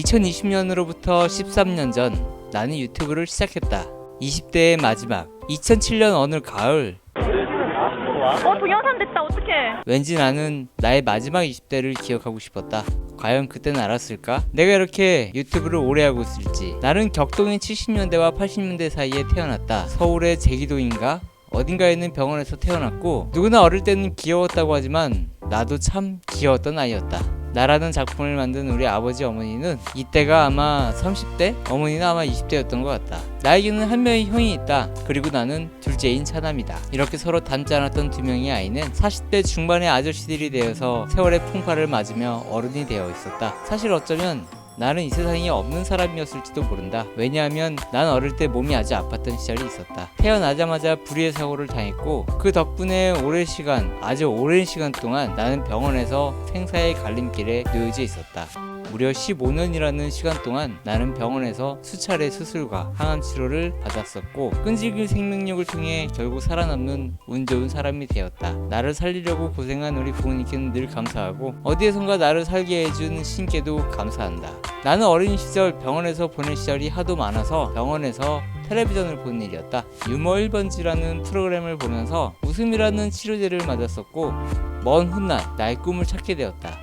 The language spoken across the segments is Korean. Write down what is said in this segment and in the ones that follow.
2020년으로부터 13년 전 나는 유튜브를 시작했다. 20대의 마지막 2007년 어느 가을, 동영상 됐다. 어떡해. 왠지 나는 나의 마지막 20대를 기억하고 싶었다. 과연 그때는 알았을까? 내가 이렇게 유튜브를 오래 하고 있을지. 나는 격동인 70년대와 80년대 사이에 태어났다. 서울의 제기도인가? 어딘가에 있는 병원에서 태어났고, 누구나 어릴 때는 귀여웠다고 하지만 나도 참 귀여웠던 아이였다. 나라는 작품을 만든 우리 아버지 어머니는 이때가 아마 30대? 어머니는 아마 20대였던 것 같다. 나에게는 한 명의 형이 있다. 그리고 나는 둘째인 차남이다. 이렇게 서로 닮지 않았던 두 명의 아이는 40대 중반의 아저씨들이 되어서 세월의 풍파를 맞으며 어른이 되어 있었다. 사실 어쩌면 나는 이 세상에 없는 사람이었을지도 모른다. 왜냐하면 난 어릴 때 몸이 아주 아팠던 시절이 있었다. 태어나자마자 불의의 사고를 당했고, 그 덕분에 아주 오랜 시간 동안 나는 병원에서 생사의 갈림길에 놓여져 있었다. 무려 15년이라는 시간 동안 나는 병원에서 수차례 수술과 항암 치료를 받았었고, 끈질긴 생명력을 통해 결국 살아남는 운 좋은 사람이 되었다. 나를 살리려고 고생한 우리 부모님께는 늘 감사하고, 어디에선가 나를 살게 해준 신께도 감사한다. 나는 어린 시절 병원에서 보낸 시절이 하도 많아서 병원에서 텔레비전을 보는 일이었다. 유머 1번지라는 프로그램을 보면서 웃음이라는 치료제를 맞았었고, 먼 훗날 나의 꿈을 찾게 되었다.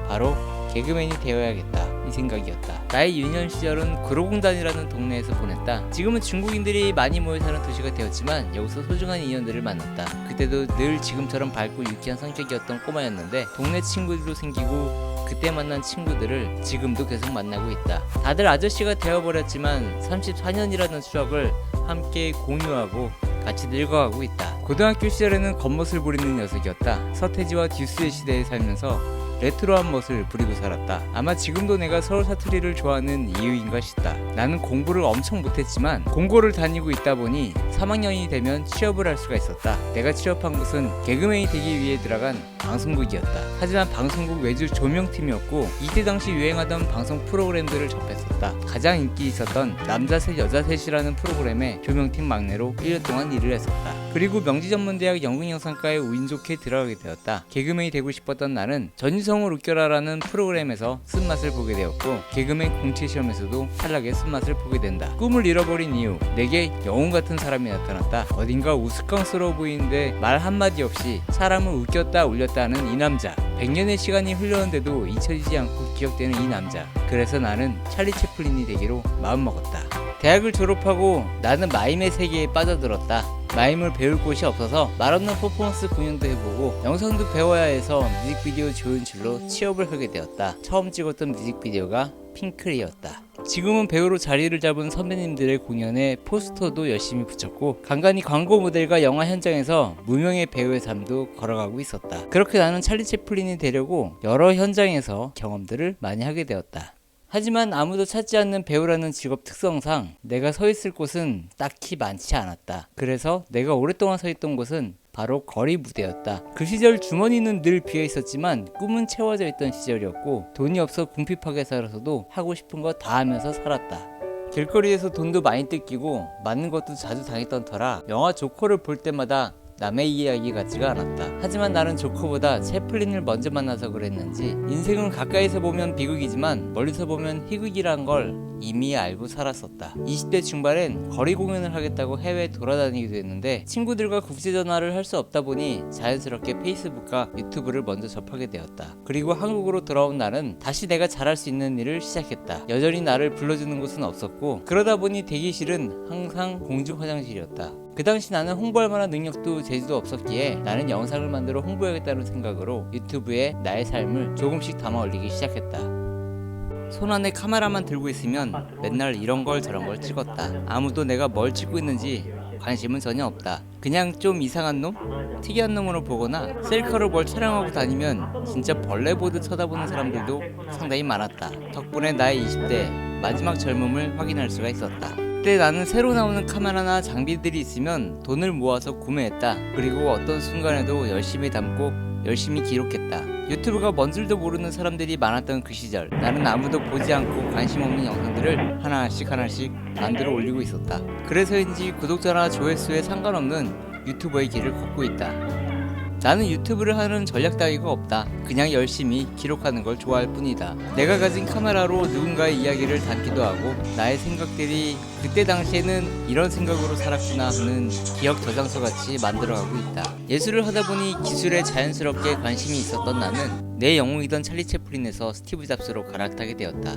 바로 개그맨이 되어야겠다, 이 생각이었다. 나의 유년 시절은 구로공단이라는 동네에서 보냈다. 지금은 중국인들이 많이 모여 사는 도시가 되었지만 여기서 소중한 인연들을 만났다. 그때도 늘 지금처럼 밝고 유쾌한 성격이었던 꼬마였는데, 동네 친구들도 생기고 그때 만난 친구들을 지금도 계속 만나고 있다. 다들 아저씨가 되어버렸지만 34년이라는 추억을 함께 공유하고 같이 늙어가고 있다. 고등학교 시절에는 겉멋을 부리는 녀석이었다. 서태지와 듀스의 시대에 살면서 레트로한 멋을 부리고 살았다. 아마 지금도 내가 서울 사투리를 좋아하는 이유인가 싶다. 나는 공부를 엄청 못했지만 공고를 다니고 있다 보니 3학년이 되면 취업을 할 수가 있었다. 내가 취업한 곳은 개그맨이 되기 위해 들어간 방송국이었다. 하지만 방송국 외주 조명팀이었고, 이때 당시 유행하던 방송 프로그램들을 접했었다. 가장 인기 있었던 남자 셋 여자 셋이라는 프로그램의 조명팀 막내로 1년 동안 일을 했었다. 그리고 명지전문대학 연극영상과에 운 좋게 들어가게 되었다. 개그맨이 되고 싶었던 나는 전유성을 웃겨라라는 프로그램에서 쓴맛을 보게 되었고, 개그맨 공채 시험에서도 탈락의 쓴맛을 보게 된다. 꿈을 잃어버린 이유, 내게 영웅 같은 사람이 나타났다. 어딘가 우스꽝스러워 보이는데 말 한마디 없이 사람을 웃겼다 울렸다 하는 이 남자. 100년의 시간이 흘렀는데도 잊혀지지 않고 기억되는 이 남자. 그래서 나는 찰리 채플린이 되기로 마음먹었다. 대학을 졸업하고 나는 마임의 세계에 빠져들었다. 마임을 배울 곳이 없어서 말없는 퍼포먼스 공연도 해보고 영상도 배워야 해서 뮤직비디오 조연출로 취업을 하게 되었다. 처음 찍었던 뮤직비디오가 핑클이었다. 지금은 배우로 자리를 잡은 선배님들의 공연에 포스터도 열심히 붙였고, 간간히 광고 모델과 영화 현장에서 무명의 배우의 삶도 걸어가고 있었다. 그렇게 나는 찰리 채플린이 되려고 여러 현장에서 경험들을 많이 하게 되었다. 하지만 아무도 찾지 않는 배우라는 직업 특성상 내가 서 있을 곳은 딱히 많지 않았다. 그래서 내가 오랫동안 서 있던 곳은 바로 거리 무대였다. 그 시절 주머니는 늘 비어 있었지만 꿈은 채워져 있던 시절이었고, 돈이 없어 궁핍하게 살아서도 하고 싶은 거 다 하면서 살았다. 길거리에서 돈도 많이 뜯기고 맞는 것도 자주 당했던 터라 영화 조커를 볼 때마다 남의 이야기 같지가 않았다. 하지만 나는 조커보다 채플린을 먼저 만나서 그랬는지 인생은 가까이서 보면 비극이지만 멀리서 보면 희극이란 걸 이미 알고 살았었다. 20대 중반엔 거리 공연을 하겠다고 해외에 돌아다니기도 했는데, 친구들과 국제전화를 할 수 없다 보니 자연스럽게 페이스북과 유튜브를 먼저 접하게 되었다. 그리고 한국으로 돌아온 나는 다시 내가 잘할 수 있는 일을 시작했다. 여전히 나를 불러주는 곳은 없었고, 그러다 보니 대기실은 항상 공중 화장실이었다. 그 당시 나는 홍보할 만한 능력도 재주도 없었기에 나는 영상을 만들어 홍보해야겠다는 생각으로 유튜브에 나의 삶을 조금씩 담아 올리기 시작했다. 손안에 카메라만 들고 있으면 맨날 이런 걸 저런 걸 찍었다. 아무도 내가 뭘 찍고 있는지 관심은 전혀 없다. 그냥 좀 이상한 놈? 특이한 놈으로 보거나 셀카로 뭘 촬영하고 다니면 진짜 벌레 보듯 쳐다보는 사람들도 상당히 많았다. 덕분에 나의 20대 마지막 젊음을 확인할 수가 있었다. 그때 나는 새로 나오는 카메라나 장비들이 있으면 돈을 모아서 구매했다. 그리고 어떤 순간에도 열심히 담고 열심히 기록했다. 유튜브가 뭔 줄도 모르는 사람들이 많았던 그 시절, 나는 아무도 보지 않고 관심 없는 영상들을 하나씩 만들어 올리고 있었다. 그래서인지 구독자나 조회수에 상관없는 유튜버의 길을 걷고 있다. 나는 유튜브를 하는 전략 따위가 없다. 그냥 열심히 기록하는 걸 좋아할 뿐이다. 내가 가진 카메라로 누군가의 이야기를 담기도 하고 나의 생각들이 그때 당시에는 이런 생각으로 살았구나 하는 기억 저장소 같이 만들어가고 있다. 예술을 하다 보니 기술에 자연스럽게 관심이 있었던 나는 내 영웅이던 찰리 채플린에서 스티브 잡스로 갈아타게 되었다.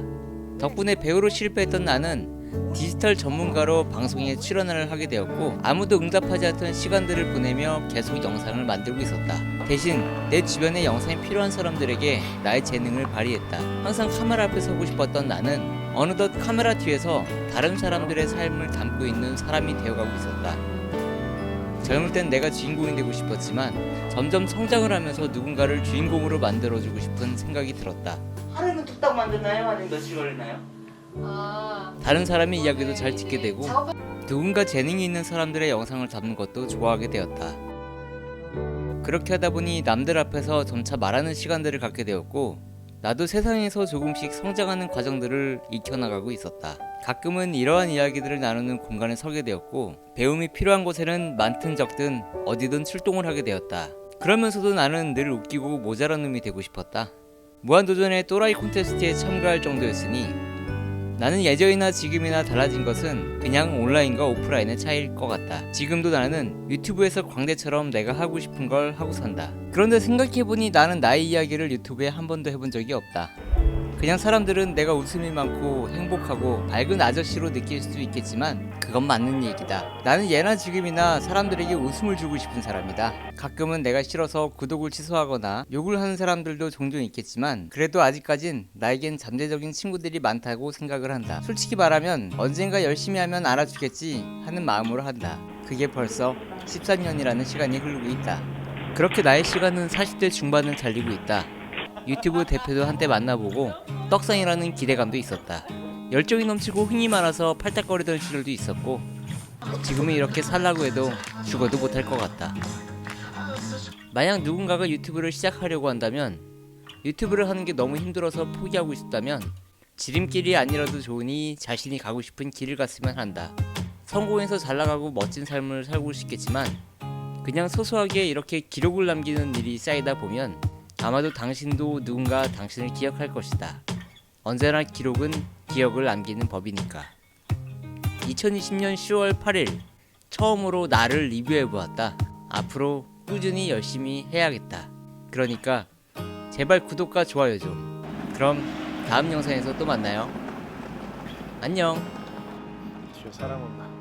덕분에 배우로 실패했던 나는 디지털 전문가로 방송에 출연을 하게 되었고 아무도 응답하지 않던 시간들을 보내며 계속 영상을 만들고 있었다. 대신 내 주변에 영상이 필요한 사람들에게 나의 재능을 발휘했다. 항상 카메라 앞에 서고 싶었던 나는 어느덧 카메라 뒤에서 다른 사람들의 삶을 담고 있는 사람이 되어가고 있었다. 젊을 땐 내가 주인공이 되고 싶었지만 점점 성장을 하면서 누군가를 주인공으로 만들어주고 싶은 생각이 들었다. 하루는 뚝딱 만드나요? 아니면 며칠 걸리나요? 다른 사람의 이야기도 잘 듣게 되고 누군가 재능이 있는 사람들의 영상을 담는 것도 좋아하게 되었다. 그렇게 하다 보니 남들 앞에서 점차 말하는 시간들을 갖게 되었고 나도 세상에서 조금씩 성장하는 과정들을 익혀나가고 있었다. 가끔은 이러한 이야기들을 나누는 공간에 서게 되었고 배움이 필요한 곳에는 많든 적든 어디든 출동을 하게 되었다. 그러면서도 나는 늘 웃기고 모자란 놈이 되고 싶었다. 무한도전의 또라이 콘테스트에 참가할 정도였으니 나는 예전이나 지금이나 달라진 것은 그냥 온라인과 오프라인의 차이일 것 같다. 지금도 나는 유튜브에서 광대처럼 내가 하고 싶은 걸 하고 산다. 그런데 생각해보니 나는 나의 이야기를 유튜브에 한 번도 해본 적이 없다. 그냥 사람들은 내가 웃음이 많고 행복하고 밝은 아저씨로 느낄 수 있겠지만 그건 맞는 얘기다. 나는 예나 지금이나 사람들에게 웃음을 주고 싶은 사람이다. 가끔은 내가 싫어서 구독을 취소하거나 욕을 하는 사람들도 종종 있겠지만 그래도 아직까진 나에겐 잠재적인 친구들이 많다고 생각을 한다. 솔직히 말하면 언젠가 열심히 하면 알아주겠지 하는 마음으로 한다. 그게 벌써 13년이라는 시간이 흐르고 있다. 그렇게 나의 시간은 40대 중반을 달리고 있다. 유튜브 대표도 한때 만나보고 떡상이라는 기대감도 있었다. 열정이 넘치고 흥이 많아서 팔딱거리던 시절도 있었고 지금은 이렇게 살라고 해도 죽어도 못할 것 같다. 만약 누군가가 유튜브를 시작하려고 한다면 유튜브를 하는 게 너무 힘들어서 포기하고 싶다면 지름길이 아니라도 좋으니 자신이 가고 싶은 길을 갔으면 한다. 성공해서 잘나가고 멋진 삶을 살고 싶겠지만 그냥 소소하게 이렇게 기록을 남기는 일이 쌓이다 보면 아마도 당신도 누군가 당신을 기억할 것이다. 언제나 기록은 기억을 남기는 법이니까. 2020년 10월 8일 처음으로 나를 리뷰해보았다. 앞으로 꾸준히 열심히 해야겠다. 그러니까 제발 구독과 좋아요 좀. 그럼 다음 영상에서 또 만나요. 안녕. 저 사람 없나?